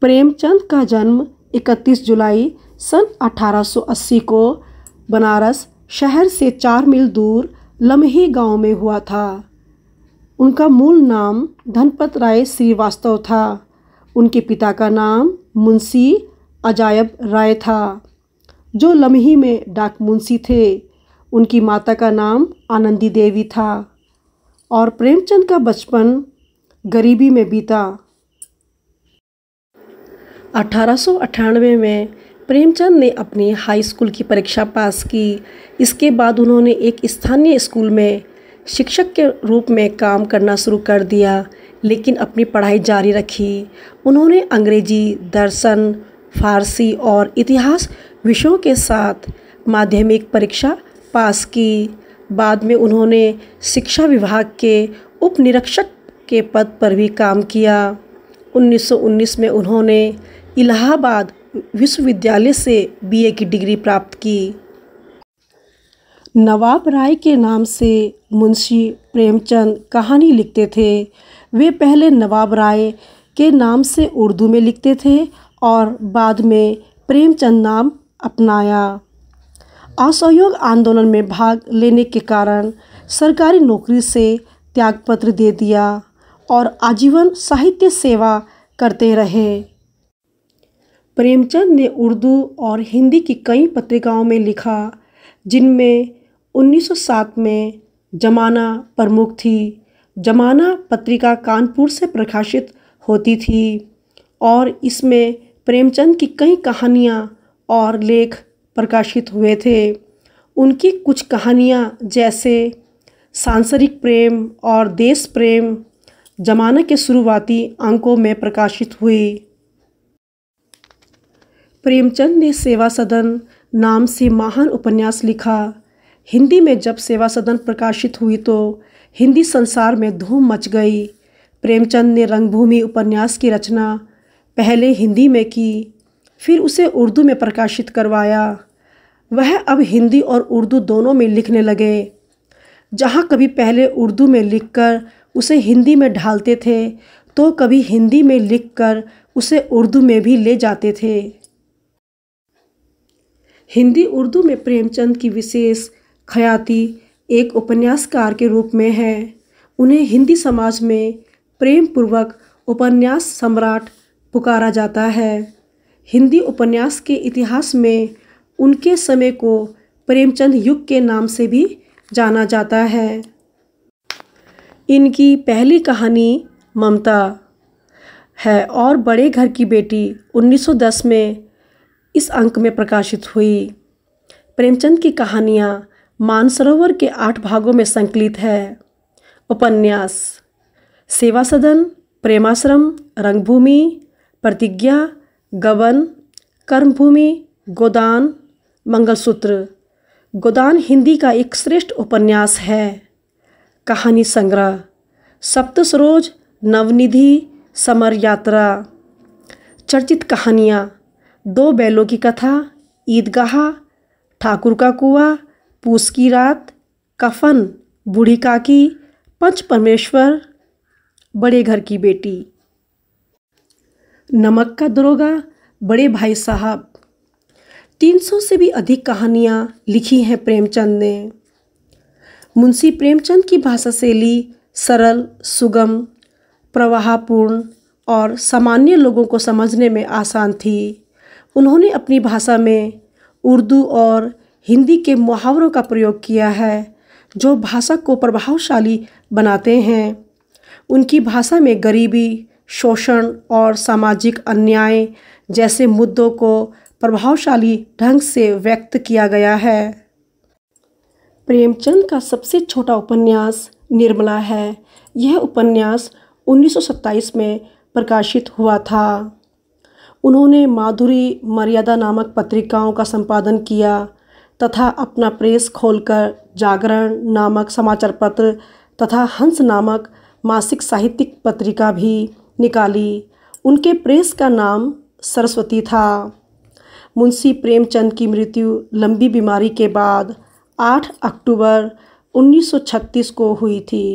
प्रेमचंद का जन्म 31 जुलाई सन 1880 को बनारस शहर से 4 मील दूर लम्ही गांव में हुआ था। उनका मूल नाम धनपत राय श्रीवास्तव था। उनके पिता का नाम मुंशी अजायब राय था, जो लम्ही में डाक मुंशी थे। उनकी माता का नाम आनंदी देवी था और प्रेमचंद का बचपन गरीबी में बीता। 1898 में प्रेमचंद ने अपनी हाई स्कूल की परीक्षा पास की। इसके बाद उन्होंने एक स्थानीय स्कूल में शिक्षक के रूप में काम करना शुरू कर दिया, लेकिन अपनी पढ़ाई जारी रखी। उन्होंने अंग्रेजी, दर्शन, फारसी और इतिहास विषयों के साथ माध्यमिक परीक्षा पास की। बाद में उन्होंने शिक्षा विभाग के उप निरीक्षक के पद पर भी काम किया। 1919 में उन्होंने इलाहाबाद विश्वविद्यालय से बीए की डिग्री प्राप्त की। नवाब राय के नाम से मुंशी प्रेमचंद कहानी लिखते थे। वे पहले नवाब राय के नाम से उर्दू में लिखते थे और बाद में प्रेमचंद नाम अपनाया। असहयोग आंदोलन में भाग लेने के कारण सरकारी नौकरी से त्यागपत्र दे दिया और आजीवन साहित्य सेवा करते रहे। प्रेमचंद ने उर्दू और हिंदी की कई पत्रिकाओं में लिखा, जिनमें 1907 में जमाना प्रमुख थी। जमाना पत्रिका कानपुर से प्रकाशित होती थी और इसमें प्रेमचंद की कई कहानियाँ और लेख प्रकाशित हुए थे। उनकी कुछ कहानियाँ जैसे सांसारिक प्रेम और देश प्रेम जमाना के शुरुआती अंकों में प्रकाशित हुई। प्रेमचंद ने सेवा सदन नाम से महान उपन्यास लिखा। हिंदी में जब सेवा सदन प्रकाशित हुई तो हिंदी संसार में धूम मच गई। प्रेमचंद ने रंगभूमि उपन्यास की रचना पहले हिंदी में की, फिर उसे उर्दू में प्रकाशित करवाया। वह अब हिंदी और उर्दू दोनों में लिखने लगे। जहाँ कभी पहले उर्दू में लिखकर उसे हिंदी में ढालते थे, तो कभी हिंदी में लिखकर उसे उर्दू में भी ले जाते थे। हिंदी उर्दू में प्रेमचंद की विशेष ख्याति एक उपन्यासकार के रूप में है। उन्हें हिंदी समाज में प्रेम पूर्वक उपन्यास सम्राट पुकारा जाता है। हिंदी उपन्यास के इतिहास में उनके समय को प्रेमचंद युग के नाम से भी जाना जाता है। इनकी पहली कहानी ममता है और बड़े घर की बेटी 1910 में इस अंक में प्रकाशित हुई। प्रेमचंद की कहानियाँ मानसरोवर के 8 भागों में संकलित है। उपन्यास सेवा सदन, प्रेमाश्रम, रंगभूमि, प्रतिज्ञा, गबन, कर्मभूमि, गोदान, मंगलसूत्र। गोदान हिंदी का एक श्रेष्ठ उपन्यास है। कहानी संग्रह सप्तसरोज, नवनिधि, समर यात्रा। चर्चित कहानियाँ 2 बैलों की कथा, ईदगाह, ठाकुर का कुआं, पूस की रात, कफन, बूढ़ी काकी, पंच परमेश्वर, बड़े घर की बेटी, नमक का दरोगा, बड़े भाई साहब। 300 से भी अधिक कहानियाँ लिखी हैं प्रेमचंद ने। मुंशी प्रेमचंद की भाषा शैली सरल, सुगम, प्रवाहपूर्ण और सामान्य लोगों को समझने में आसान थी। उन्होंने अपनी भाषा में उर्दू और हिंदी के मुहावरों का प्रयोग किया है, जो भाषा को प्रभावशाली बनाते हैं। उनकी भाषा में गरीबी, शोषण और सामाजिक अन्याय जैसे मुद्दों को प्रभावशाली ढंग से व्यक्त किया गया है। प्रेमचंद का सबसे छोटा उपन्यास निर्मला है। यह उपन्यास 1927 में प्रकाशित हुआ था। उन्होंने माधुरी मर्यादा नामक पत्रिकाओं का संपादन किया तथा अपना प्रेस खोलकर जागरण नामक समाचार पत्र तथा हंस नामक मासिक साहित्यिक पत्रिका भी निकाली। उनके प्रेस का नाम सरस्वती था। मुंशी प्रेमचंद की मृत्यु लंबी बीमारी के बाद 8 अक्टूबर 1936 को हुई थी।